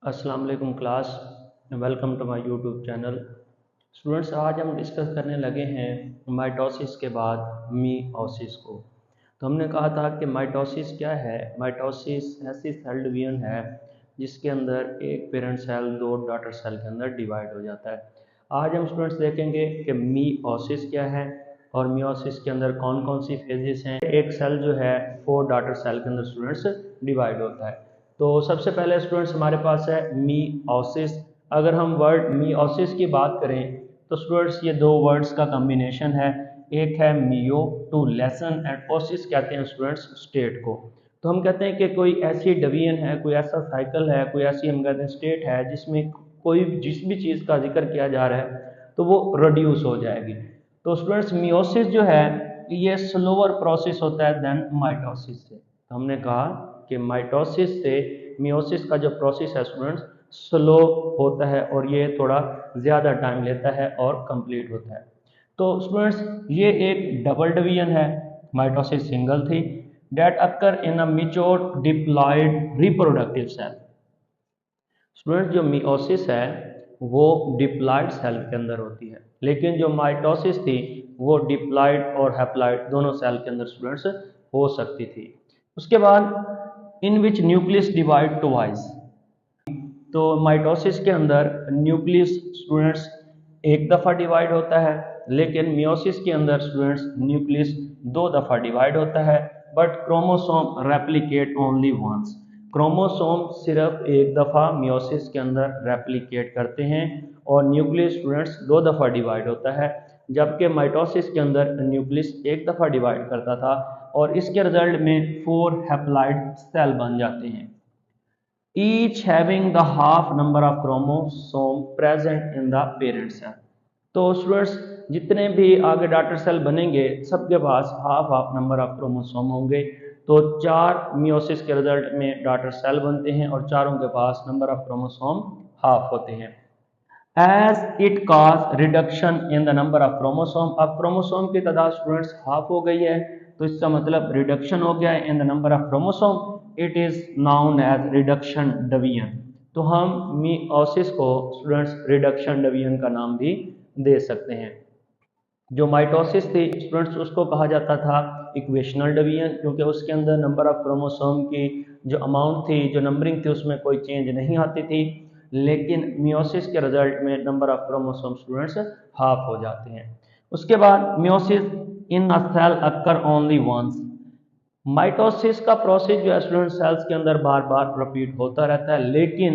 अस्सलाम वालेकुम class. Welcome to my YouTube channel. Students, आज हम डिस्कस करने लगे हैं माइटोसिस के बाद मीओसिस को। तो हमने कहा था कि माइटोसिस क्या है। माइटोसिस ऐसी सेल डिवीजन है जिसके अंदर एक पेरेंट सेल दो डॉटर सेल के अंदर डिवाइड हो जाता है। आज हम स्टूडेंट्स देखेंगे कि मीओसिस क्या है और मीओसिस के अंदर कौन कौन सी फेजेस हैं। एक सेल जो है 4 डॉटर सेल के अंदर स्टूडेंट्स डिवाइड होता है। तो सबसे पहले स्टूडेंट्स हमारे पास है मीओसिस। अगर हम वर्ड मीओसिस की बात करें तो स्टूडेंट्स ये दो वर्ड्स का कॉम्बिनेशन है। एक है मियो टू लेसन एंड ओसिस कहते हैं स्टूडेंट्स स्टेट को। तो हम कहते हैं कि कोई ऐसी डिवीजन है, कोई ऐसा साइकिल है, कोई ऐसी हम कहते हैं स्टेट है जिसमें कोई जिस भी चीज़ का जिक्र किया जा रहा है तो वो रिड्यूस हो जाएगी। तो स्टूडेंट्स मियोसिस जो है ये स्लोअर प्रोसेस होता है देन माइटोसिस से। तो हमने कहा कि माइटोसिस से मियोसिस का जो प्रोसेस है स्टूडेंट्स स्लो होता है और ये थोड़ा ज़्यादा टाइम लेता है और कंप्लीट होता है। तो स्टूडेंट्स ये एक डबल डिवीजन है, माइटोसिस सिंगल थी। That occur in a mature diploid reproductive cell. Student जो मियोसिस है वो डिप्लॉयड सेल के अंदर होती है, लेकिन जो माइटोसिस थी वो डिप्लॉयड और हैप्लॉयड दोनों सेल के अंदर स्टूडेंट्स हो सकती थी। उसके बाद इन विच न्यूक्लियस डिवाइड टुवाइस। तो माइटोसिस के अंदर न्यूक्लियस स्टूडेंट्स एक दफ़ा डिवाइड होता है, लेकिन मियोसिस के अंदर स्टूडेंट्स न्यूक्लियस दो दफ़ा डिवाइड होता है। But chromosome replicate only once. Chromosome सिर्फ एक दफ़ा मियोसिस के अंदर रेप्लिकेट करते हैं और न्यूक्लियस स्टूडेंट्स दो दफ़ा डिवाइड होता है, जबकि माइटोसिस के अंदर न्यूक्लियस एक दफ़ा डिवाइड करता था और इसके रिजल्ट में 4 हैप्लॉइड सेल बन जाते हैं, each having the half number of chromosome present in the parent cell। तो स्टूडेंट्स जितने भी आगे डॉटर सेल बनेंगे सबके पास half half number of chromosome होंगे। तो 4 मियोसिस के रिजल्ट में डॉटर सेल बनते हैं और चारों के पास नंबर ऑफ क्रोमोसोम हाफ होते हैं। As it cause reduction in the number of chromosome. अब क्रोमोसोम की तादाद स्टूडेंट्स हाफ हो गई है तो इसका मतलब रिडक्शन हो गया है in the number of chromosome. It is known as reduction division. तो हम मियोसिस को स्टूडेंट्स रिडक्शन डिवीजन का नाम भी दे सकते हैं। जो माइटोसिस थी स्टूडेंट्स उसको कहा जाता था इक्वेशनल डिवीजन, क्योंकि उसके अंदर नंबर ऑफ क्रोमोसोम की जो अमाउंट थी, जो नंबरिंग थी, उसमें कोई चेंज नहीं आती थी। लेकिन मियोसिस के रिजल्ट में number of chromosome students half हो जाते हैं। उसके बाद meiosis in a cell occur only once. Mitosis का प्रोसेस जो है स्टूडेंट सेल्स के अंदर बार बार रिपीट होता रहता है, लेकिन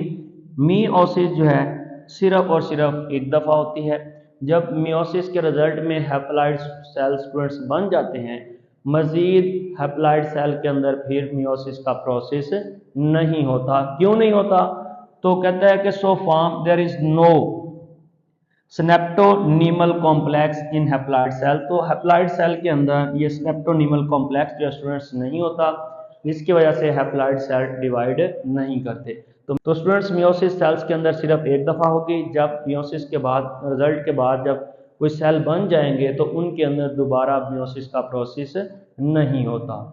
मियोसिस जो है सिर्फ और सिर्फ एक दफ़ा होती है। जब मियोसिस के रिजल्ट में हैप्लॉइड सेल स्टूडेंट्स बन जाते हैं, मजीद हैप्लॉइड सेल के अंदर फिर मियोसिस का प्रोसेस नहीं होता। क्यों नहीं होता? तो कहता है कि so form there is no synaptonemal complex in haploid cell. तो हैप्लॉइड सेल के अंदर ये स्नेप्टोनीमल कॉम्प्लेक्स जो स्टूडेंट्स नहीं होता, जिसकी वजह से हैप्लॉइड सेल डिवाइड नहीं करते। तो स्टूडेंट्स मियोसिस सेल्स के अंदर सिर्फ एक दफ़ा होगी। जब मियोसिस के बाद रिजल्ट के बाद जब कोई सेल बन जाएंगे तो उनके अंदर दोबारा मियोसिस का प्रोसेस नहीं होता।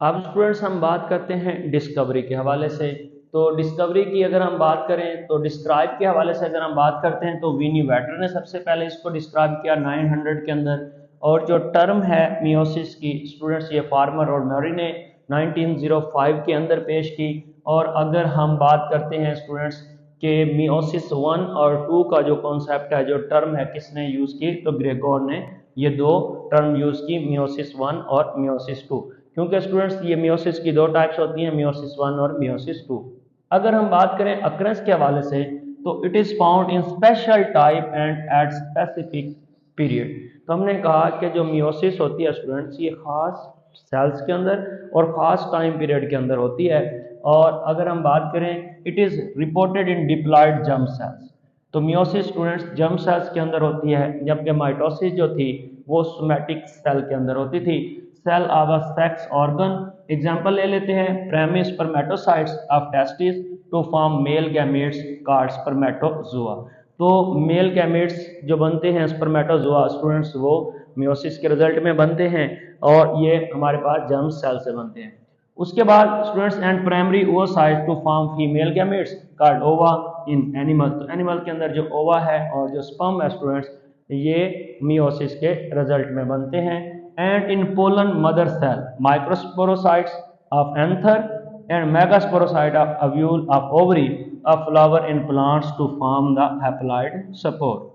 अब स्टूडेंट्स हम बात करते हैं डिस्कवरी के हवाले से। तो डिस्कवरी की अगर हम बात करें तो डिस्क्राइब के हवाले से अगर हम बात करते हैं तो विनी वेटर ने सबसे पहले इसको डिस्क्राइब किया 900 के अंदर। और जो टर्म है मियोसिस की स्टूडेंट्स ये फार्मर और मरी ने 1905 के अंदर पेश की। और अगर हम बात करते हैं स्टूडेंट्स के मियोसिस 1 और 2 का जो कॉन्सेप्ट है, जो टर्म है, किसने यूज़ की? तो ग्रेगोर ने ये दो टर्म यूज़ की, मियोसिस 1 और मियोसिस 2। क्योंकि स्टूडेंट्स ये मियोसिस की दो टाइप्स होती हैं, मियोसिस 1 और मियोसिस 2। अगर हम बात करें अक्रेंस के हवाले से तो it is found in special type and at specific period. तो हमने कहा कि जो मियोसिस होती है स्टूडेंट्स ये खास सेल्स के अंदर और खास टाइम पीरियड के अंदर होती है। और अगर हम बात करें it is reported in diploid germ cells. तो मियोसिस स्टूडेंट्स जर्म सेल्स के अंदर होती है, जबकि माइटोसिस जो थी वो सोमैटिक सेल के अंदर होती थी। Cell of a sex organ. Example ले लेते हैं, primary spermatocytes of testis to form male gametes called spermatozoa. तो मेल गैमेट्स जो बनते हैं स्पर्मेटोजोआ स्टूडेंट्स वो मियोसिस के रिजल्ट में बनते हैं और ये हमारे पास जर्म सेल से बनते हैं। उसके बाद students and primary oocyte to form female gametes called ova in animal. तो एनिमल के अंदर जो ओवा है और जो स्पर्म है स्टूडेंट्स, ये मियोसिस के रिजल्ट में बनते हैं। And in pollen mother cell microsporocytes of anther and megasporocyte of ovule of ovary of flower in plants to form the haploid spore.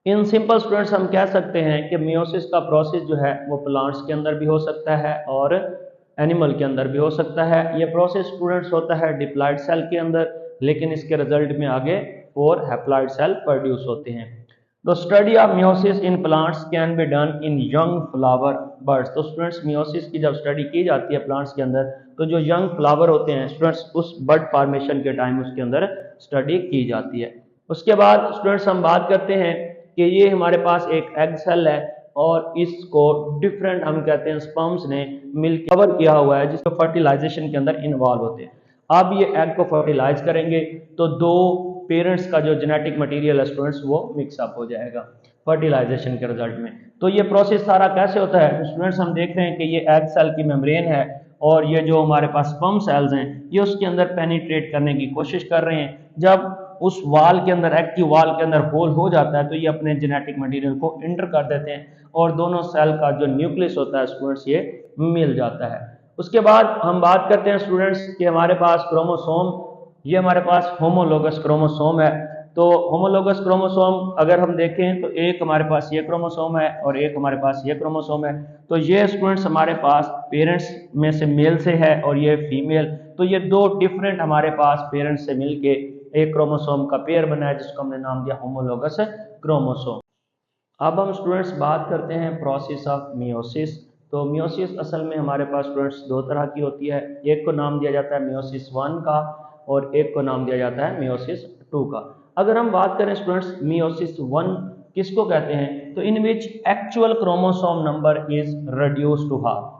In simple students हम कह सकते हैं कि मियोसिस का प्रोसेस जो है वो प्लांट्स के अंदर भी हो सकता है और एनिमल के अंदर भी हो सकता है। ये प्रोसेस स्टूडेंट्स होता है डिप्लॉइड सेल के अंदर, लेकिन इसके रिजल्ट में आगे 4 हैप्लॉइड सेल प्रोड्यूस होते हैं। The study of meiosis in plants can be done in young flower birds. तो स्टूडेंट्स मियोसिस की जब स्टडी की जाती है प्लांट्स के अंदर, तो जो यंग फ्लावर होते हैं स्टूडेंट्स, उस बर्ड फॉर्मेशन के टाइम उसके अंदर स्टडी की जाती है। उसके बाद स्टूडेंट्स हम बात करते हैं कि ये हमारे पास एक एग सेल है और इसको डिफरेंट हम कहते हैं स्पर्म्स ने मिलकर कवर किया हुआ है, जिसको फर्टिलाइजेशन के अंदर इन्वॉल्व होते हैं। अब ये एग को फर्टिलाइज करेंगे तो 2 पेरेंट्स का जो जेनेटिक मटेरियल है स्टूडेंट्स वो मिक्सअप हो जाएगा फर्टिलाइजेशन के रिजल्ट में। तो ये प्रोसेस सारा कैसे होता है स्टूडेंट्स, हम देख रहे हैं कि ये एग सेल की मेम्ब्रेन है और ये जो हमारे पास स्पर्म सेल्स हैं ये उसके अंदर पेनिट्रेट करने की कोशिश कर रहे हैं। जब उस वाल के अंदर, एग की वाल के अंदर होल हो जाता है तो ये अपने जेनेटिक मटेरियल को इंटर कर देते हैं और दोनों सेल का जो न्यूक्लियस होता है स्टूडेंट्स ये मिल जाता है। उसके बाद हम बात करते हैं स्टूडेंट्स कि हमारे पास क्रोमोसोम, ये हमारे पास होमोलोगस क्रोमोसोम है। तो होमोलोगस क्रोमोसोम अगर हम देखें तो एक हमारे पास ये क्रोमोसोम है और एक हमारे पास ये क्रोमोसोम है। तो ये स्टूडेंट्स हमारे पास पेरेंट्स में से मेल से है और ये फीमेल। तो ये 2 डिफरेंट हमारे पास पेरेंट्स से मिलके एक क्रोमोसोम का पेयर बना है जिसको हमने नाम दिया होमोलोगस क्रोमोसोम। अब हम स्टूडेंट्स बात करते हैं प्रोसेस ऑफ मियोसिस। तो मियोसिस असल में हमारे पास स्टूडेंट्स 2 तरह की होती है, एक को नाम दिया जाता है मियोसिस 1 का और एक को नाम दिया जाता है मियोसिस 2 का। अगर हम बात करें स्टूडेंट्स मियोसिस 1 किसको कहते हैं, तो in which actual chromosome number is reduce to half.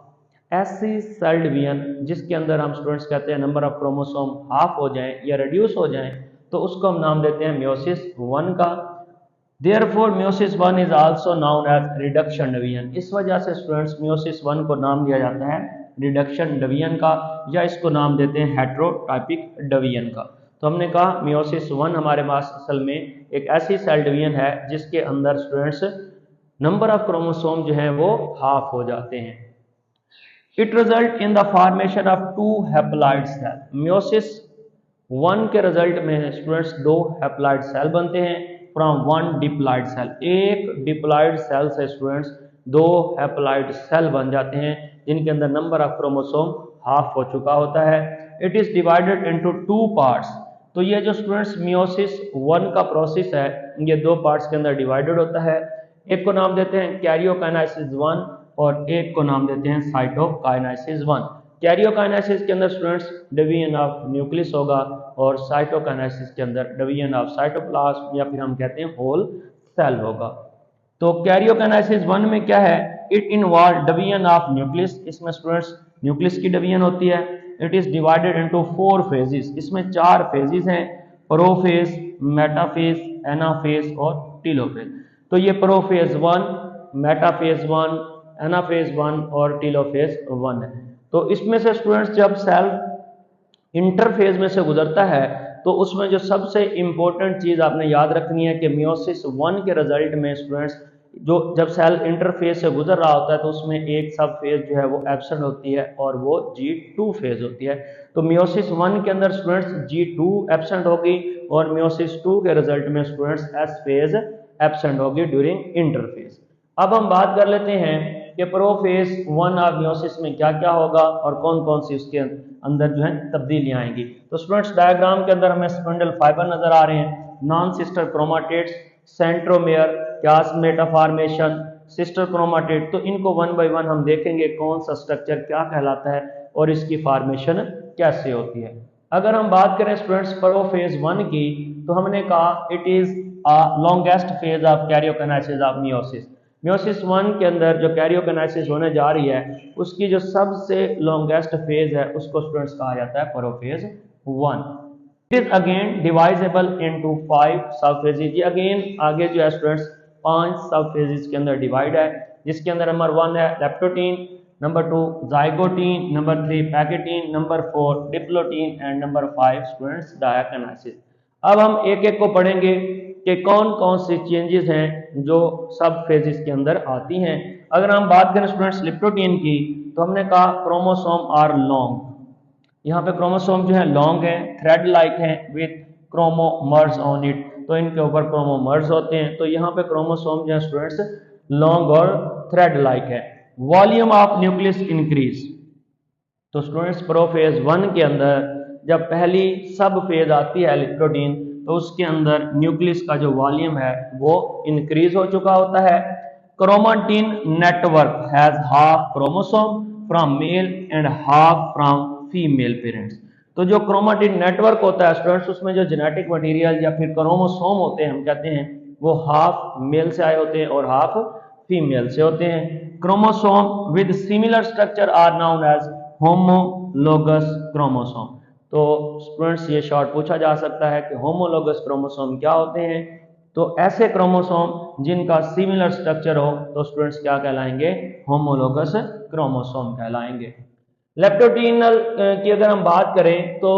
ऐसी सेल डिवीजन जिसके अंदर हम स्टूडेंट्स कहते हैं नंबर ऑफ क्रोमोसोम हाफ हो जाएं या रिड्यूस हो जाएं, तो उसको हम नाम देते हैं मियोसिस 1 का। Therefore, meiosis 1 is also known as reduction division। इस वजह से स्टूडेंट्स meiosis 1 को नाम दिया जाता है रिडक्शन डिवीजन का, या इसको नाम देते हैं हेट्रोटाइपिक डिवीजन का। तो हमने कहा meiosis 1 हमारे पास असल में एक ऐसी सेल डिवीजन है जिसके अंदर स्टूडेंट्स नंबर ऑफ क्रोमोसोम जो है वो हाफ हो जाते हैं। It result in the formation of 2 haploid cell. meiosis 1 के रिजल्ट में स्टूडेंट्स 2 हैप्लॉइड सेल बनते हैं फ्रॉम 1 डिप्लॉइड सेल। एक डिप्लॉइड सेल से स्टूडेंट्स 2 हैप्लॉइड सेल बन जाते हैं जिनके अंदर नंबर ऑफ क्रोमोसोम हाफ हो चुका होता है। It is divided into 2 parts. तो ये जो स्टूडेंट्स मियोसिस 1 का प्रोसेस है ये 2 पार्ट्स के अंदर डिवाइडेड होता है। एक को नाम देते हैं कैरियोकाइनेसिस 1 और एक को नाम देते हैं साइटोकाइनेसिस 1। कैरियोकाइनेसिस के अंदर स्टूडेंट्स डिवीजन ऑफ न्यूक्लियस होगा और साइटोकाइनेसिस के अंदर डिवीजन ऑफ साइटोप्लाज्म या फिर हम कहते हैं होल सेल होगा। तो कैरियोकाइनेसिस 1 में क्या है, it involve division of nucleus. इसमें स्टूडेंट्स न्यूक्लियस की डिवीजन होती है। It is divided into 4 phases. इसमें 4 फेजेस हैं, प्रोफेज, मेटाफेज, एनाफेज और टीलोफेज। तो ये प्रोफेज 1, मेटाफेज 1, एनाफेज 1 और टीलोफेज 1 है। तो इसमें से स्टूडेंट्स जब सेल इंटरफेज में से गुजरता है तो उसमें जो सबसे इंपॉर्टेंट चीज आपने याद रखनी है कि मियोसिस 1 के रिजल्ट में स्टूडेंट्स जो जब सेल इंटरफेज से गुजर रहा होता है तो उसमें एक सब फेज जो है वो एब्सेंट होती है और वो G2 फेज होती है। तो मियोसिस 1 के अंदर स्टूडेंट्स G2 एब्सेंट होगी और मियोसिस 2 के रिजल्ट में स्टूडेंट्स S फेज एब्सेंट होगी ड्यूरिंग इंटरफेज। अब हम बात कर लेते हैं कि प्रोफेज 1 ऑफ मियोसिस में क्या क्या होगा और कौन कौन सी उसके अंदर जो है तब्दीलियां आएंगी। तो स्टूडेंट्स डायग्राम के अंदर हमें स्पिंडल फाइबर नजर आ रहे हैं, non sister chromatids, centromere, chiasmata formation, sister chromatid. तो इनको 1 बाय 1 हम देखेंगे कौन सा स्ट्रक्चर क्या कहलाता है और इसकी फॉर्मेशन कैसे होती है। अगर हम बात करें स्टूडेंट्स प्रोफेज 1 की तो हमने कहा it is longest phase of karyokinesis of meiosis. Meiosis 1 के अंदर जो कैरियोकाइनेसिस होने जा रही है उसकी जो सबसे लॉन्गेस्ट फेज है उसको स्टूडेंट्स कहा जाता है prophase 1। It is again divisible into 5 सब फेजेस। ये अगेन आगे जो है स्टूडेंट्स 5 सब फेजेस के अंदर डिवाइड है, जिसके अंदर नंबर 1 है leptotene, number 2 zygotene, number 3 pachytene, number 4 diplotene and number 5 students diakinesis. अब हम एक एक को पढ़ेंगे कि कौन कौन सी चेंजेस हैं जो सब फेजेस के अंदर आती हैं। अगर हम बात करें स्टूडेंट्स लिप्टोटीन की, तो हमने कहा क्रोमोसोम आर लॉन्ग, यहाँ पे क्रोमोसोम जो है लॉन्ग है, थ्रेड लाइक है विथ क्रोमोमर्स ऑन इट, तो इनके ऊपर क्रोमोमर्स होते हैं। तो यहाँ पे क्रोमोसोम जो है स्टूडेंट्स लॉन्ग और थ्रेड लाइक है। वॉल्यूम ऑफ न्यूक्लियस इंक्रीज, तो स्टूडेंट्स प्रोफेज 1 के अंदर जब पहली सब फेज आती है लिप्टोटीन, तो उसके अंदर न्यूक्लियस का जो वॉल्यूम है वो इंक्रीज हो चुका होता है। Chromatin network has half chromosome from male and half from female parents. तो जो क्रोमेटिन नेटवर्क होता है स्टूडेंट्स, उसमें जो जेनेटिक मटेरियल या फिर क्रोमोसोम होते हैं हम कहते हैं, वो हाफ मेल से आए होते हैं और हाफ फीमेल से होते हैं। Chromosome with similar structure are known as homologous chromosome. तो स्टूडेंट्स ये शॉर्ट पूछा जा सकता है कि होमोलोगस क्रोमोसोम क्या होते हैं। तो ऐसे क्रोमोसोम जिनका सिमिलर स्ट्रक्चर हो तो स्टूडेंट्स क्या कहलाएंगे, होमोलोगस क्रोमोसोम कहलाएंगे। लेप्टोटीनल की अगर हम बात करें तो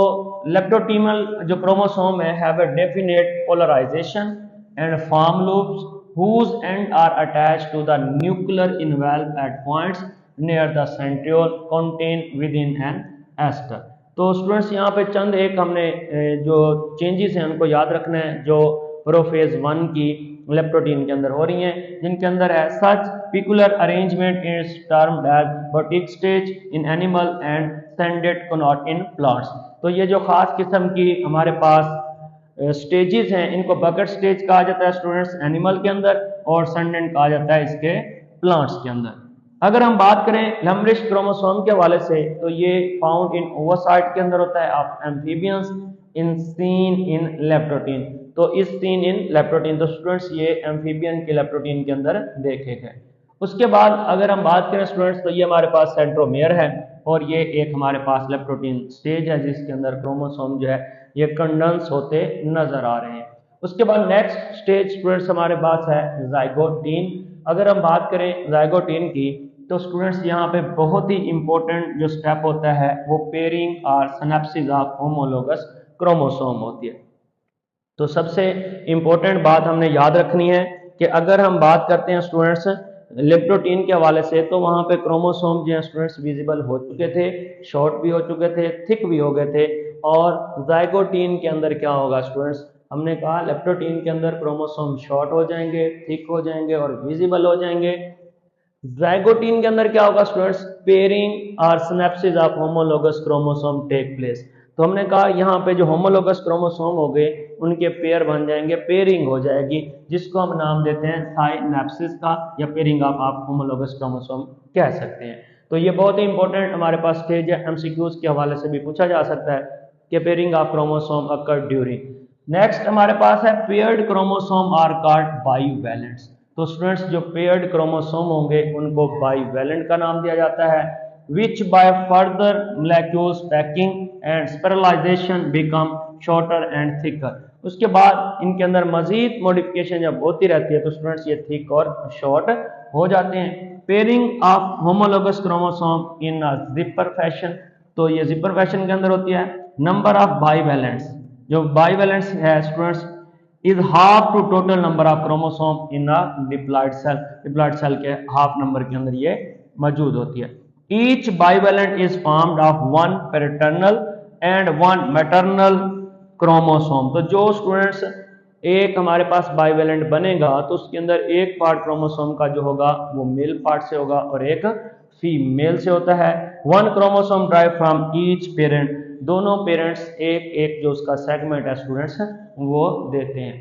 लेप्टोटीनल जो क्रोमोसोम है have a definite polarization and form loops whose end are attached to the nuclear envelope at points near the centriole contained within an ester। तो स्टूडेंट्स यहाँ पे चंद एक हमने जो चेंजेस हैं उनको याद रखना है जो प्रोफेज 1 की लेप्टोटीन के अंदर हो रही हैं, जिनके अंदर है such peculiar arrangement is termed as बॉटिक stage in animal and synaptic knot in plants. तो ये जो खास किस्म की हमारे पास स्टेजेस हैं, इनको बकेट स्टेज कहा जाता है स्टूडेंट्स एनिमल के अंदर, और सेंडेंट कहा जाता है इसके प्लांट्स के अंदर। अगर हम बात करें लैम्ब्रिश क्रोमोसोम के हवाले से, तो ये फाउंड इन ओवोसाइट के अंदर होता है of amphibians in seen in leptotene. तो इस सीन इन लेप्टोटीन, तो स्टूडेंट्स ये एम्फीबियन के लेप्टोटीन के अंदर देखे गए। उसके बाद अगर हम बात करें स्टूडेंट्स, तो ये हमारे पास सेंट्रोमियर है और ये एक हमारे पास लेप्टोटीन स्टेज है जिसके अंदर क्रोमोसोम जो है ये कंडेंस होते नजर आ रहे हैं। उसके बाद नेक्स्ट स्टेज स्टूडेंट्स हमारे पास है जाइगोटीन। अगर हम बात करें जाइगोटीन की, तो स्टूडेंट्स यहाँ पे बहुत ही इंपॉर्टेंट जो स्टेप होता है वो पेयरिंग और सिनेप्सिस ऑफ होमोलोगस क्रोमोसोम होती है। तो सबसे इंपॉर्टेंट बात हमने याद रखनी है कि अगर हम बात करते हैं स्टूडेंट्स लेप्टोटीन के हवाले से, तो वहाँ पे क्रोमोसोम जो है स्टूडेंट्स विजिबल हो चुके थे, शॉर्ट भी हो चुके थे, थिक भी हो गए थे। और जाइगोटीन के अंदर क्या होगा स्टूडेंट्स, हमने कहा लेप्टोटीन के अंदर क्रोमोसोम शॉर्ट हो जाएंगे, थिक हो जाएंगे और विजिबल हो जाएंगे। जाइगोटीन के अंदर क्या होगा स्टूडेंट्स, पेयरिंग और synapsis of homologous chromosome take place. तो हमने कहा यहाँ पे जो होमोलोगस क्रोमोसोम हो गए उनके पेयर बन जाएंगे, पेयरिंग हो जाएगी, जिसको हम नाम देते हैं साइनेप्सिस का, या पेयरिंग ऑफ आप होमोलोगस क्रोमोसोम कह सकते हैं। तो ये बहुत ही इंपॉर्टेंट हमारे पास स्टेज है, एमसीक्यूज के हवाले से भी पूछा जा सकता है कि pairing of chromosome occur during. Next हमारे पास है पेयर्ड क्रोमोसोम आर कॉल्ड बाइवैलेंट्स। तो स्टूडेंट्स जो पेयर्ड क्रोमोसोम होंगे उनको बाइवैलेंट का नाम दिया जाता है, which by further molecules packing and spiralization become shorter and thicker. उसके बाद इनके अंदर मजीद मॉडिफिकेशन जब होती रहती है तो स्टूडेंट्स ये थिक और शॉर्ट हो जाते हैं। Pairing of homologous chromosome in zipper fashion, तो ये जिपर फैशन के अंदर होती है। नंबर ऑफ बाइवैलेंट्स, जो बाइवैलेंट्स है students is half to total number of chromosome in a diploid cell. Diploid cell के हाफ नंबर के अंदर ये मौजूद होती है। Each bivalent is formed of one paternal and one maternal chromosome. तो जो स्टूडेंट्स एक हमारे पास बाइवैलेंट बनेगा तो उसके अंदर एक पार्ट क्रोमोसोम का जो होगा वो मेल पार्ट से होगा और एक फीमेल से होता है। One chromosome drive from each parent, दोनों पेरेंट्स एक एक जो उसका सेगमेंट है स्टूडेंट्स वो देते हैं।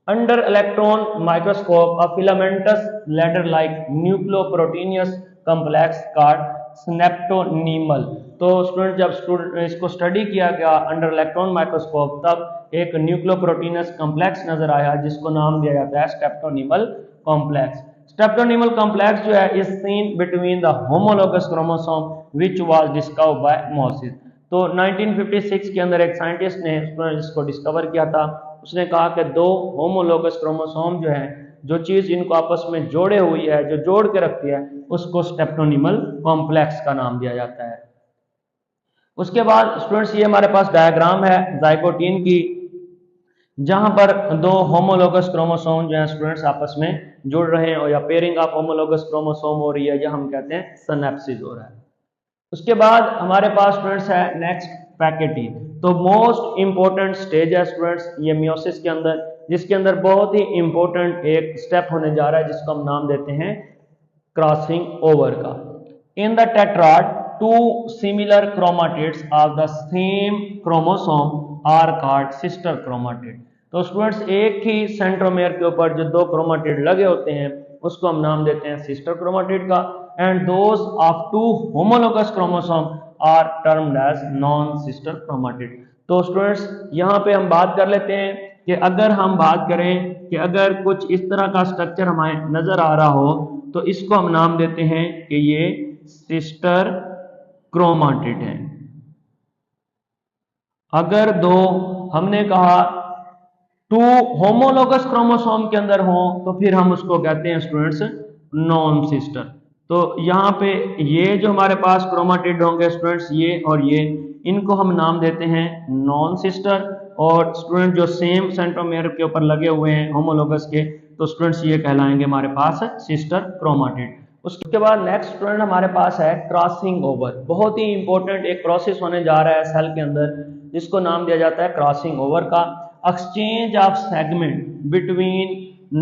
Under electron microscope a filamentous ladder like nucleoproteinaceous complex called synaptonemal. तो स्टूडेंट जब इसको स्टडी किया गया अंडर इलेक्ट्रॉन माइक्रोस्कोप, तब एक न्यूक्लियोप्रोटीनस कॉम्प्लेक्स नजर आया जिसको नाम दिया जाता है स्टेप्टोनीमल कॉम्प्लेक्स। स्टेप्टोनीमल कॉम्प्लेक्स जो है is seen between the homologous chromosome which was discovered by Moses. तो 1956 के अंदर एक साइंटिस्ट ने इसको डिस्कवर किया था। उसने कहा कि दो होमोलोगस क्रोमोसोम जो है जो चीज इनको आपस में जोड़े हुई है, जो जोड़ के रखती है, उसको स्टेप्टोनिमल कॉम्प्लेक्स का नाम दिया जाता है। उसके बाद स्टूडेंट्स ये हमारे पास डायग्राम है जाइगोटीन की, जहां पर दो होमोलोगस क्रोमोसोम जो है स्टूडेंट्स आपस में जुड़ रहे हैं, और या पेयरिंग ऑफ होमोलोगस क्रोमोसोम हो रही है, या हम कहते हैं सिनेप्सिस हो रहा है। उसके बाद हमारे पास स्टूडेंट्स है नेक्स्ट पैकेटीन। तो मोस्ट इंपॉर्टेंट स्टेज है स्टूडेंट्स ये मियोसिस के अंदर, जिसके अंदर बहुत ही इंपॉर्टेंट एक स्टेप होने जा रहा है, जिसको हम नाम देते हैं क्रॉसिंग ओवर का। In the tetrad two similar chromatids of the same chromosome are called sister chromatid. तो स्टूडेंट्स एक ही सेंट्रोमेयर के ऊपर जो दो क्रोमाटिड लगे होते हैं उसको हम नाम देते हैं सिस्टर क्रोमाटिड का, and those of two homologous chromosome are termed as non sister chromatid. तो स्टूडेंट्स यहाँ पे हम बात कर लेते हैं कि अगर हम बात करें कि अगर कुछ इस तरह का स्ट्रक्चर हमें नजर आ रहा हो तो इसको हम नाम देते हैं कि ये सिस्टर क्रोमाटिड है। अगर दो हमने कहा टू होमोलोगस क्रोमोसोम के अंदर हो तो फिर हम उसको कहते हैं स्टूडेंट्स नॉन सिस्टर। तो यहाँ पे ये जो हमारे पास क्रोमाटिड होंगे स्टूडेंट्स ये और ये, इनको हम नाम देते हैं नॉन सिस्टर, और स्टूडेंट जो सेम सेंट्रोमेयर के ऊपर लगे हुए हैं होमोलोगस के, तो स्टूडेंट्स ये कहलाएंगे हमारे पास सिस्टर क्रोमाटिड। उसके बाद नेक्स्ट स्टूडेंट हमारे पास है क्रॉसिंग ओवर। बहुत ही इंपॉर्टेंट एक प्रोसेस होने जा रहा है सेल के अंदर, जिसको नाम दिया जाता है क्रॉसिंग ओवर का। Exchange of segment between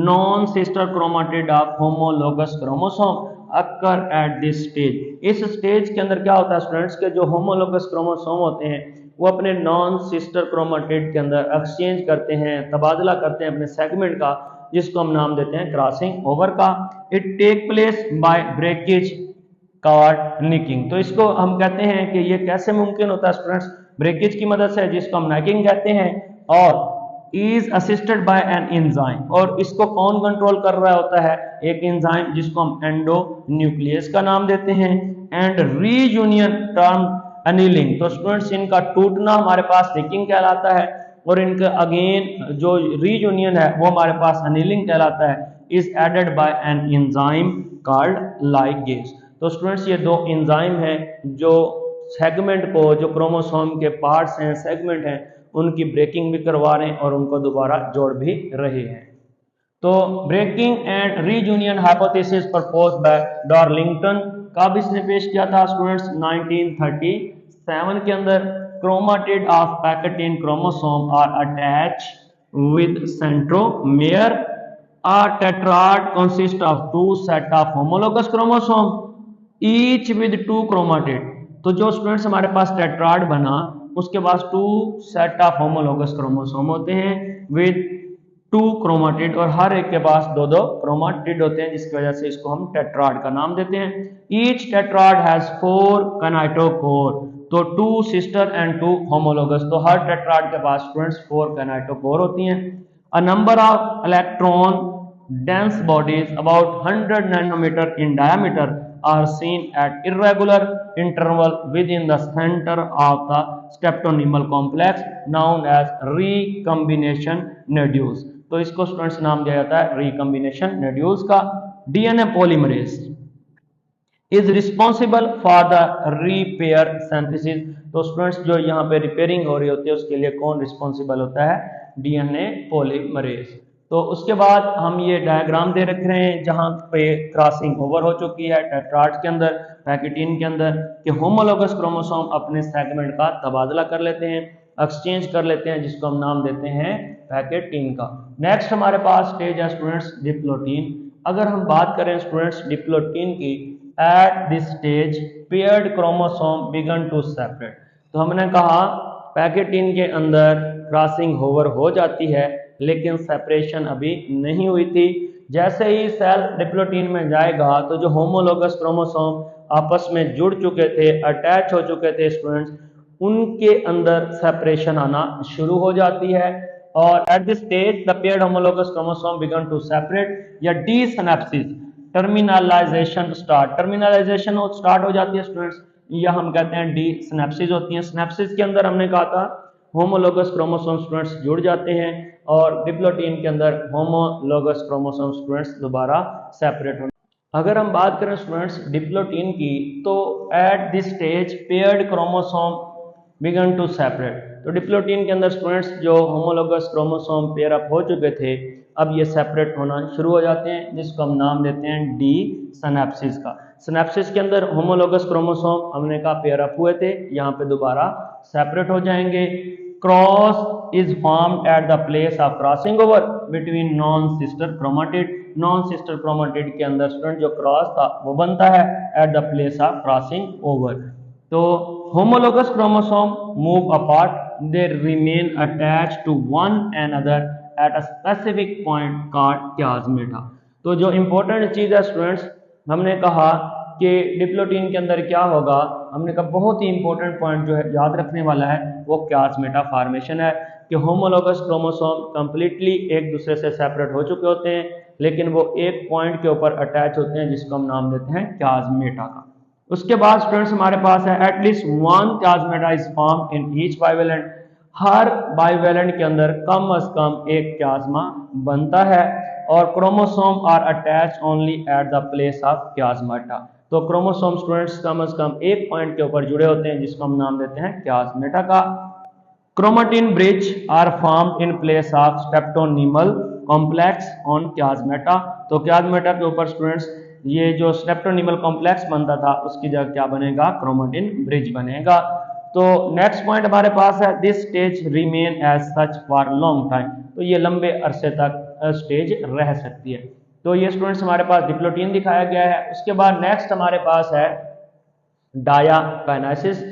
non sister chromatid of homologous chromosome occur at this stage. इस स्टेज के अंदर क्या होता है स्टूडेंट्स के जो होमोलोगस क्रोमोसोम होते हैं वो अपने नॉन सिस्टर क्रोमाटिड के अंदर एक्सचेंज करते हैं, तबादला करते हैं अपने सेगमेंट का, जिसको हम नाम देते हैं क्रॉसिंग ओवर का। It take place by breakage called nicking. तो इसको हम कहते हैं कि ये कैसे मुमकिन होता है स्टूडेंट्स, ब्रेकेज की मदद से, जिसको हम नैकिंग कहते हैं, और is assisted by an enzyme. और इसको कौन कंट्रोल कर रहा होता है, एक एंजाइम जिसको हम एंडो न्यूक्लियस का नाम देते हैं। And reunion term annealing. तो स्टूडेंट्स इनका टूटना हमारे पास निकिंग कहलाता है, और इनका अगेन जो रीयूनियन है वो हमारे पास अनिलिंग कहलाता है। Is added by an enzyme called ligase. तो स्टूडेंट्स ये दो एंजाइम हैं जो सेगमेंट को, जो क्रोमोसोम के पार्ट्स हैं, सेगमेंट हैं, उनकी ब्रेकिंग भी करवा रहे हैं और उनको दोबारा जोड़ भी रहे हैं। तो breaking and reunion hypothesis proposed by Darlington कब इसने पेश किया था स्टूडेंट्स, 1937 के अंदर। Chromatid of pachytene chromosome are attach with centromere. A tetrad consists of two set of homologous chromosome each with two chromatid। तो जो स्टूडेंट्स हमारे पास टेट्राड बना उसके पास two set of homologous chromosome होते हैं विद टू क्रोमाटिड, और हर एक के पास दो दो क्रोमाटिड होते हैं, जिसकी वजह से इसको हम टेट्राड का नाम देते हैं। Each tetrad has 4 kinetochore. तो two sister and two homologous, तो हर टेट्राड के पास स्टूडेंट्स 4 कैनाइटोकोर होती हैं। A number of electron dense bodies about 100 nanometer in diameter are seen at irregular interval within the center of the steptonimal complex known as recombination nodules। तो इसको students नाम दिया जाता है recombination nodules का। DNA polymerase is responsible for the repair synthesis। तो students जो यहाँ पे रिपेयरिंग हो रही होती है उसके लिए कौन रिस्पॉन्सिबल होता है, डीएनए पॉलीमरेज। तो उसके बाद हम ये डायग्राम दे रख रहे हैं जहां पे क्रॉसिंग ओवर हो चुकी है टेट्राड के अंदर, पैकेटिन के अंदर, कि होमोलोगस क्रोमोसोम अपने सेगमेंट का तबादला कर लेते हैं, एक्सचेंज कर लेते हैं, जिसको हम नाम देते हैं पैकेटिन का। नेक्स्ट हमारे पास स्टेज है स्टूडेंट्स डिप्लोटीन। अगर हम बात करें स्टूडेंट्स डिप्लोटीन की, at this stage paired chromosome begin to separate. तो हमने कहा पैकेटिन के अंदर क्रॉसिंग ओवर हो जाती है लेकिन सेपरेशन अभी नहीं हुई थी। जैसे ही सेल डिप्लोटीन में जाएगा तो जो होमोलोगस क्रोमोसोम आपस में जुड़ चुके थे, अटैच हो चुके थे स्टूडेंट्स, उनके अंदर सेपरेशन आना शुरू हो जाती है। और at this stage the paired homologous chromosome begin to separate या desynapsis terminalization start. Terminalization start हो जाती है स्टूडेंट्स, या हम कहते हैं डी सिनेप्सिस होती है। सिनेप्सिस के अंदर हमने कहा था होमोलोगस क्रोमोसोम स्टूडेंट्स जुड़ जाते हैं और डिप्लोटीन के अंदर होमोलोगस क्रोमोसोम स्टूडेंट्स दोबारा सेपरेट हो। अगर हम बात करें स्टूडेंट्स डिप्लोटीन की, तो at this stage paired chromosome begin to separate. तो डिप्लोटीन के अंदर स्टूडेंट्स जो होमोलोगस क्रोमोसोम पेयर अप हो चुके थे, अब ये सेपरेट होना शुरू हो जाते हैं, जिसको हम नाम देते हैं डी सिनेप्सिस का। सिनेप्सिस के अंदर होमोलोगस क्रोमोसोम हमने कहा पेयर अप हुए थे, यहाँ पे दोबारा सेपरेट हो जाएंगे। Cross is formed at the place of crossing over between non sister chromatid. Non sister chromatid के अंदर स्टूडेंट जो क्रॉस था वो बनता है eight the place of crossing over. तो homologous chromosome move apart, they remain attached to one another at a specific point called chiasmata। तो जो इम्पोर्टेंट चीज़ है स्टूडेंट्स, हमने कहा कि डिप्लोटीन के अंदर क्या होगा, हमने कहा बहुत ही इंपॉर्टेंट पॉइंट जो है याद रखने वाला है वो chiasmata फॉर्मेशन है कि होमोलोगस क्रोमोसोम कंप्लीटली एक दूसरे से सेपरेट हो चुके होते हैं, लेकिन वो एक पॉइंट के ऊपर अटैच होते हैं जिसको हम नाम देते हैं chiasmata का। उसके बाद स्टूडेंट्स हमारे पास है at least one chiasmata is form in each bivalent. Her bivalent के अंदर कम से कम एक chiasma बनता है और chromosome are attach only at the place of chiasmata। तो क्रोमोसोम स्टूडेंट्स कम से कम एक पॉइंट के ऊपर जुड़े होते हैं जिसको हम नाम देते हैं chiasmata का। Chromatin bridge are formed in place of synaptonemal complex on chiasmata। तो chiasmata के ऊपर स्टूडेंट्स ये जो स्टेप्टोनिमल कॉम्प्लेक्स बनता था उसकी जगह क्या बनेगा, क्रोमेटिन ब्रिज बनेगा। तो नेक्स्ट पॉइंट हमारे पास है this stage remain as such for long time. तो ये लंबे अरसे तक स्टेज रह सकती है। तो ये स्टूडेंट्स हमारे पास डिप्लोटीन दिखाया गया है। उसके बाद नेक्स्ट हमारे पास है डायाकाइनेसिस।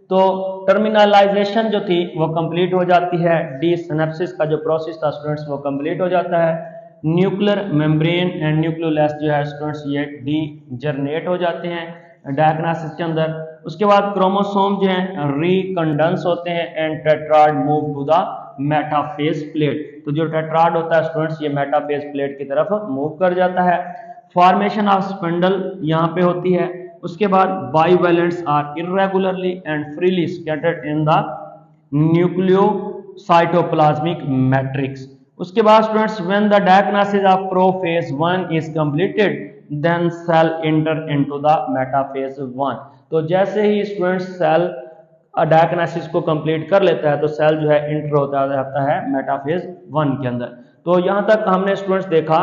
तो टर्मिनलाइजेशन जो थी वो कंप्लीट हो जाती है, डी सिनेप्सिस का जो प्रोसेस था स्टूडेंट्स वो कंप्लीट हो जाता है। न्यूक्लियर मेम्ब्रेन एंड न्यूक्लियोलस जो है स्टूडेंट्स ये डीजनरेट हो जाते हैं डायग्नोसिस के अंदर। उसके बाद क्रोमोसोम जो है रिकंडेंस होते हैं and tetrad move to the metaphase plate. तो जो टेट्राड होता है स्टूडेंट्स ये मेटाफेज प्लेट की तरफ मूव कर जाता है। फॉर्मेशन ऑफ स्पिंडल यहाँ पे होती है। उसके बाद bivalents are irregularly and freely scattered in the nucleocytoplasmic matrix. उसके बाद students when the diagnosis of prophase 1 is completed then cell enter into the metaphase 1। तो जैसे ही स्टूडेंट्स सेल डायग्नोसिस को कंप्लीट कर लेता है तो सेल जो है इंटर होता जाता है मेटाफेज 1 के अंदर। तो यहाँ तक हमने स्टूडेंट्स देखा,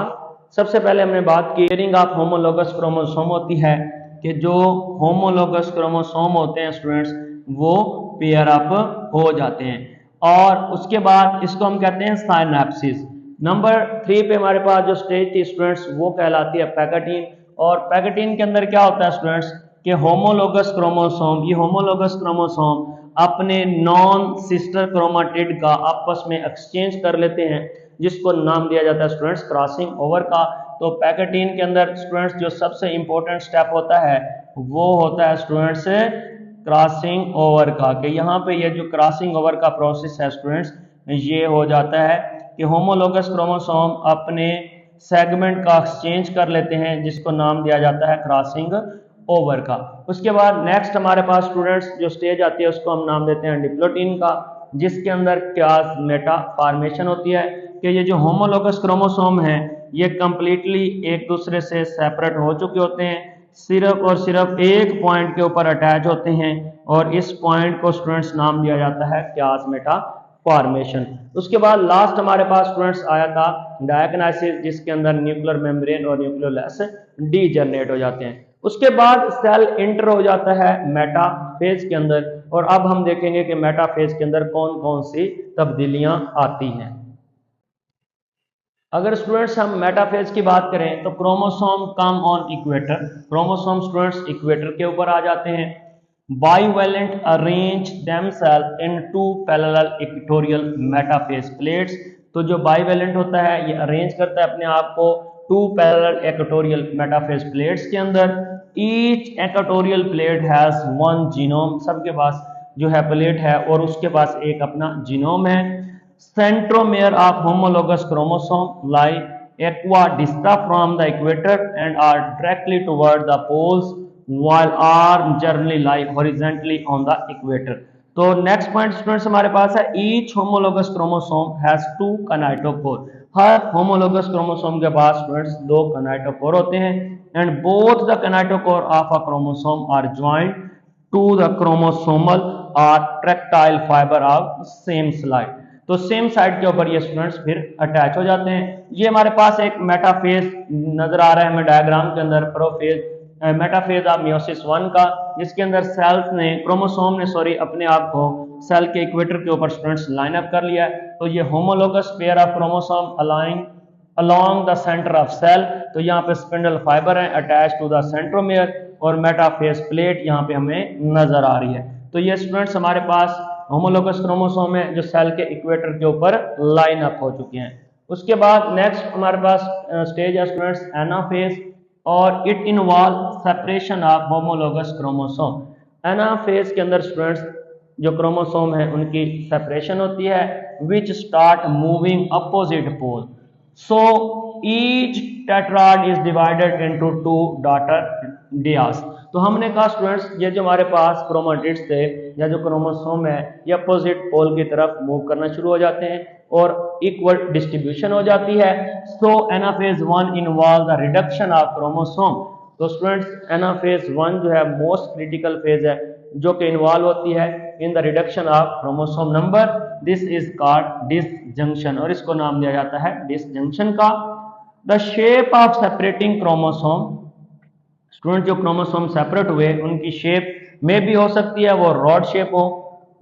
सबसे पहले हमने बात की पेयरिंग ऑफ होमोलोगस क्रोमोसोम होती है कि जो होमोलोगस क्रोमोसोम होते हैं स्टूडेंट्स वो पेयर अप हो जाते हैं और उसके बाद इसको हम कहते हैं साइनेप्सिस। नंबर 3 पे हमारे पास जो स्टेज थी स्टूडेंट्स वो कहलाती है पैकेटीन। और पैकेटीन के अंदर क्या होता है स्टूडेंट्स कि होमोलोगस क्रोमोसोम, ये होमोलोगस क्रोमोसोम अपने नॉन सिस्टर क्रोमाटिड का आपस में एक्सचेंज कर लेते हैं जिसको नाम दिया जाता है स्टूडेंट्स क्रॉसिंग ओवर का। तो पैकेटीन के अंदर स्टूडेंट्स जो सबसे इंपॉर्टेंट स्टेप होता है वो होता है स्टूडेंट्स क्रॉसिंग ओवर का, कि यहाँ पे ये जो क्रॉसिंग ओवर का प्रोसेस है स्टूडेंट्स ये हो जाता है कि होमोलोगस क्रोमोसोम अपने सेगमेंट का एक्सचेंज कर लेते हैं जिसको नाम दिया जाता है क्रॉसिंग ओवर का। उसके बाद नेक्स्ट हमारे पास स्टूडेंट्स जो स्टेज आती है उसको हम नाम देते हैं डिप्लोटीन का, जिसके अंदर chiasmata फॉर्मेशन होती है कि ये जो होमोलोगस क्रोमोसोम है ये कंप्लीटली एक दूसरे से सेपरेट हो चुके होते हैं, सिर्फ और सिर्फ एक पॉइंट के ऊपर अटैच होते हैं और इस पॉइंट को स्टूडेंट्स नाम दिया जाता है chiasmata फॉर्मेशन। उसके बाद लास्ट हमारे पास स्टूडेंट्स आया था डायग्नोसिस, जिसके अंदर न्यूक्लियर मेम्ब्रेन और न्यूक्लियोलस डीजनरेट हो जाते हैं। उसके बाद सेल इंटर हो जाता है मेटाफेज के अंदर और अब हम देखेंगे कि मेटाफेज के अंदर कौन कौन सी तब्दीलियां आती हैं। अगर स्टूडेंट्स हम मेटाफेज की बात करें तो chromosome come on equator. Chromosome students equator के ऊपर आ जाते हैं। Bivalent arrange themselves in two parallel equatorial metaphase plates. तो जो बाइवेलेंट होता है ये अरेंज करता है अपने आप को two parallel equatorial metaphase plates के अंदर। Each equatorial plate has one genome, सबके पास जो है प्लेट है और उसके पास एक अपना जीनोम है। Centromere of homologous chromosome lie equidistant from the equator and are directly toward the poles while arm generally lie horizontally on the equator। तो नेक्स्ट पॉइंट स्टूडेंट्स हमारे पास है each homologous chromosome has 2 kinetochore. हर homologous chromosome के पास students 2 kinetochore होते हैं and both the kinetochore of a chromosome are joint to the chromosomal और tractile fibre of same side. तो सेम साइड के ऊपर ये स्टूडेंट्स फिर अटैच हो जाते हैं। ये हमारे पास एक मेटाफेज नजर आ रहा है हमें डायग्राम के अंदर, प्रोफेज मेटाफेज ऑफ मियोसिस 1 का, जिसके अंदर सेल्स ने क्रोमोसोम ने अपने आप को सेल के इक्वेटर के ऊपर स्टूडेंट्स लाइन अप कर लिया है। तो ये homologous pair of chromosome align along the centre of cell. तो यहाँ पे स्पिंडल फाइबर है अटैच टू द सेंट्रोमियर और मेटाफेज प्लेट यहाँ पे हमें नजर आ रही है। तो ये स्टूडेंट्स हमारे पास होमोलोगस क्रोमोसोम है जो सेल के इक्वेटर के ऊपर लाइन अप हो चुके हैं। उसके बाद नेक्स्ट हमारे पास स्टेज है स्टूडेंट्स एनाफेज और it involve separation of homologous chromosome. Anaphase के अंदर स्टूडेंट्स जो क्रोमोसोम है उनकी सेपरेशन होती है which start moving opposite pole. So each tetrad is divided into 2 daughter dyads. तो हमने कहा स्टूडेंट्स ये जो हमारे पास क्रोमेटिड्स थे या जो क्रोमोसोम है ये अपोजिट पोल की तरफ मूव करना शुरू हो जाते हैं और इक्वल डिस्ट्रीब्यूशन हो जाती है। So anaphase 1 involve the reduction of chromosome. तो स्टूडेंट्स एनाफेज 1 जो है मोस्ट क्रिटिकल फेज है जो कि इन्वॉल्व होती है in the reduction of chromosome number. This is called disjunction और इसको नाम दिया जाता है डिसजंक्शन का। The shape of separating chromosome. Student जो क्रोमोसोम सेपरेट हुए उनकी शेप में भी हो सकती है वो रॉड शेप हो,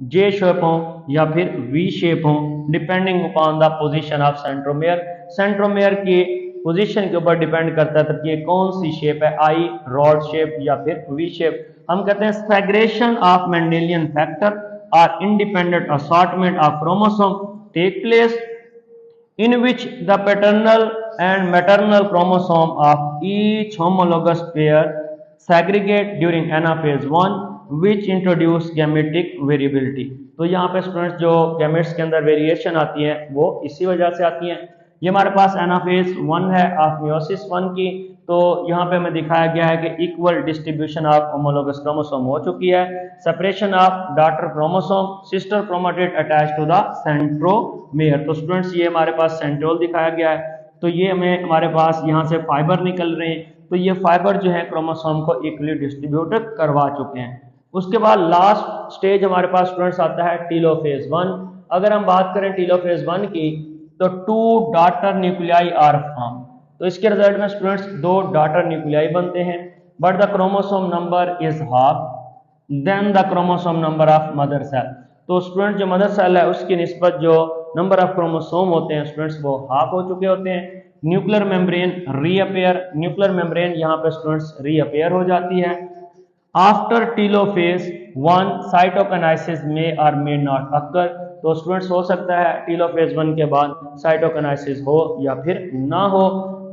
जे शेप हो या फिर वी शेप हो depending upon the position of centromere. Centromere की पोजीशन के ऊपर डिपेंड करता है तो ये कौन सी शेप है, आई, रॉड शेप या फिर वी शेप। हम कहते हैं सेग्रेशन ऑफ मेंडेलियन फैक्टर और independent assortment of chromosome take place in which the paternal and maternal chromosome of each homologous pair segregate during anaphase 1 which introduce gametic variability। तो यहाँ पे students जो gametes के अंदर वेरिएशन आती है वो इसी वजह से आती है। ये हमारे पास एनाफेज 1 है ऑफ मियोसिस 1 की। तो यहाँ पे हमें दिखाया गया है कि equal distribution of homologous chromosome हो चुकी है, separation of daughter chromosome, sister chromatid attach to the centromere. तो स्टूडेंट्स ये हमारे पास सेंट्रोल दिखाया गया है। तो ये हमें हमारे पास यहाँ से फाइबर निकल रहे हैं तो ये फाइबर जो है क्रोमोसोम को इक्वली डिस्ट्रीब्यूट करवा चुके हैं। उसके बाद लास्ट स्टेज हमारे पास स्टूडेंट्स आता है टीलोफेज 1। अगर हम बात करें टीलोफेज 1 की तो 2 डॉटर न्यूक्लियाई आर फॉर्म। तो इसके रिजल्ट में स्टूडेंट्स 2 डॉटर न्यूक्लियाई बनते हैं but the chromosome number is half than the chromosome number of mother cell. तो स्टूडेंट जो मदर सेल है उसकी निस्बत जो नंबर ऑफ क्रोमोसोम होते हैं स्टूडेंट्स वो हाफ हो चुके होते हैं। Nuclear membrane reappear, nuclear membrane यहाँ पे स्टूडेंट्स रीअपेयर हो जाती है। आफ्टर टीलोफेज 1 साइटोकाइनेसिस में और मे नॉट अकर। तो स्टूडेंट्स हो सकता है टीलोफेज 1 के बाद साइटोकाइनेसिस हो या फिर ना हो।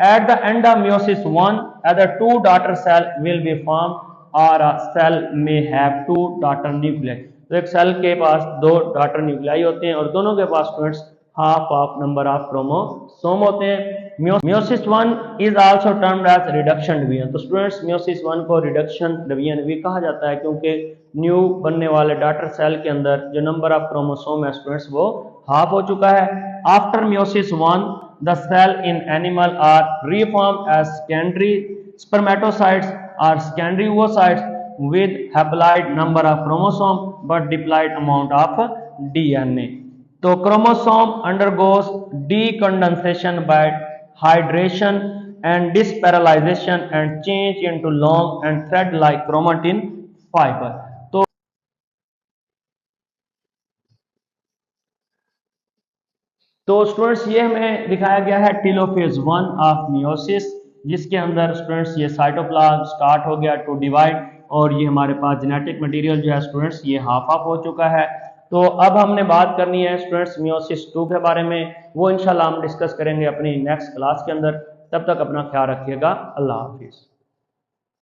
At the end of meiosis 1 other 2 daughter cell will be form और अ सेल में हैव 2 डॉटर न्यूक्लियाई। तो एक सेल के पास 2 डॉटर न्यूक्लियाई होते हैं और दोनों के पास students half of number of chromosome होते हैं। Meiosis 1 is also termed as reduction division. तो स्टूडेंट्स मियोसिस 1 को रिडक्शन डिवीजन भी कहा जाता है क्योंकि न्यू बनने वाले डॉटर सेल के अंदर जो नंबर ऑफ क्रोमोसोम है स्टूडेंट्स वो हाफ हो चुका है। After meiosis 1 the cell in animal are reform as secondary spermatocytes और secondary oocytes with haploid number of chromosome but diploid amount of DNA। तो chromosome undergoes decondensation by hydration and dysparallelization and change into long and thread-like chromatin fiber। तो students ये हमें दिखाया गया है telophase 1 of meiosis जिसके अंदर students ये साइटोप्लाज्म स्टार्ट हो गया टू डिवाइड और ये हमारे पास जेनेटिक मटेरियल जो है स्टूडेंट्स ये हाफ ऑफ हो चुका है। तो अब हमने बात करनी है स्टूडेंट्स मियोसिस 2 के बारे में, वो इंशाल्लाह हम डिस्कस करेंगे अपनी नेक्स्ट क्लास के अंदर। तब तक अपना ख्याल रखिएगा। अल्लाह हाफिज़।